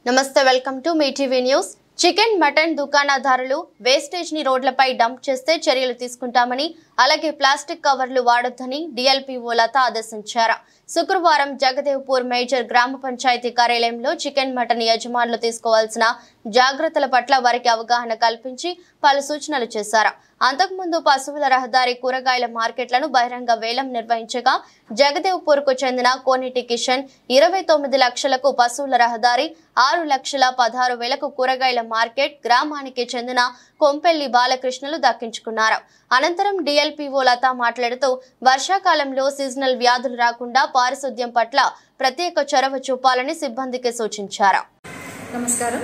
నమస్తే welcome to మీ TV news. Chicken mutton దుకాణదారులు వేస్టేజ్ ని రోడ్లపై డంప్ చేస్తే చర్యలు తీసుకుంటామని, అలాగే ప్లాస్టిక్ కవర్లు వాడొద్దని డిఎల్పీఓ లత ఆదేశించారు. శుక్రవారం జగదేవ్పూర్ మేజర్ గ్రామ పంచాయతీ కార్యాలయంలో చికెన్ మటన్ యజమానులు తీసుకోవాల్సిన జాగ్రత్తల పట్ల వారికి అవగాహన కల్పించి పలు సూచనలు చేశారు. అంతకుముందు పశువుల రహదారి కూరగాయల మార్కెట్లను బహిరంగ వేలం నిర్వహించగా జగదేవ్పూర్ కు చెందిన కోనేటి కిషన్ 29 లక్షలకు పశువుల రహదారి, 6,16,000కు కూరగాయల మార్కెట్, గ్రామానికి చెందిన కొంపెల్లి బాలకృష్ణలు దక్కించుకున్నారు. అనంతరం డిఎల్పీఓ లత మాట్లాడుతూ వర్షాకాలంలో సీజనల్ వ్యాధులు రాకుండా పారిశుద్ధ్యం పట్ల ప్రత్యేక చొరవ చూపాలని సిబ్బందికి సూచించారు. నమస్కారం,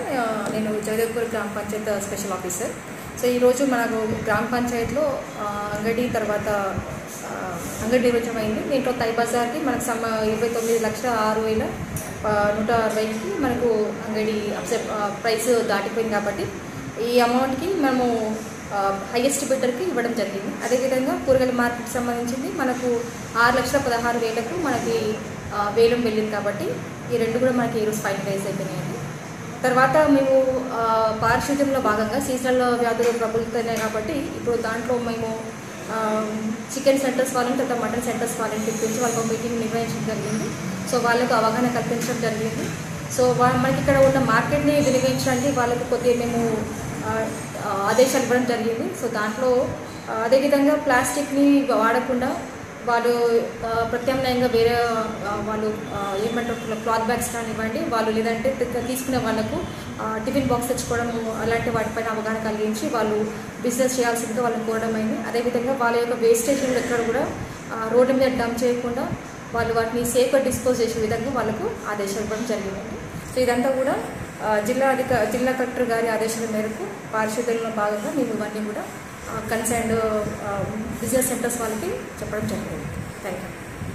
నేను జగదేవ్పూర్ గ్రామ పంచాయత్ స్పెషల్ ఆఫీసర్. సో ఈరోజు మనకు గ్రామ పంచాయతీలో అంగడి తర్వాత అంగడి నిర్వచనమైంది. దీంట్లో తై బజార్కి మనకు 29,06,160కి మనకు అంగడి ప్రైస్ దాటిపోయింది కాబట్టి ఈ అమౌంట్కి మనము హైయెస్ట్ బిడ్డర్కి ఇవ్వడం జరిగింది. అదేవిధంగా కూరగాయల మార్కెట్కి సంబంధించింది మనకు 6,16,000కు మనకి వేలం వెళ్ళింది కాబట్టి ఈ రెండు కూడా మనకి ఈరోజు ఫైనలైజ్ అయిపోయినాయండి. తర్వాత మేము పారిశుద్ధ్యంలో భాగంగా సీజనల్ వ్యాధులు ప్రబలుతున్నాయి కాబట్టి ఇప్పుడు దాంట్లో మేము చికెన్ సెంటర్స్ వాళ్ళని తర్వాత మటన్ సెంటర్స్ వాళ్ళని పిలిపించి వాళ్ళకు మీటింగ్ నిర్వహించడం జరిగింది. సో వాళ్ళకు అవగాహన కల్పించడం జరిగింది. సో మనకి ఇక్కడ ఉన్న మార్కెట్ని వినియోగించడానికి వాళ్ళకు కొద్దిగా మేము ఆదేశాలు ఇవ్వడం జరిగింది. సో దాంట్లో అదేవిధంగా ప్లాస్టిక్ని వాడకుండా వాళ్ళు ప్రత్యామ్నాయంగా వేరే వాళ్ళు ఏమంటారు క్లాత్ బ్యాగ్స్ కానివ్వండి, వాళ్ళు లేదంటే తీసుకునే వాళ్ళకు టిఫిన్ బాక్స్ తెచ్చుకోవడం అలాంటి వాటిపైన అవగాహన కలిగించి వాళ్ళు బిజినెస్ చేయాల్సిందిగా వాళ్ళని కోరడం అయింది. అదేవిధంగా వాళ్ళ యొక్క వేస్టేజ్ని ఎక్కడ కూడా రోడ్డు మీద డంప్ చేయకుండా వాళ్ళు వాటిని సేఫ్గా డిస్పోజ్ చేసే విధంగా వాళ్ళకు ఆదేశాలు ఇవ్వడం జరిగిందండి. సో ఇదంతా కూడా జిల్లా కలెక్టర్ గారి ఆదేశాల మేరకు పారిశుద్ధ్యంలో భాగంగా మేము ఇవన్నీ కూడా కన్సర్న్డ్ బిజినెస్ సెంటర్స్ వాళ్ళకి చెప్పడం జరిగింది. Thank you.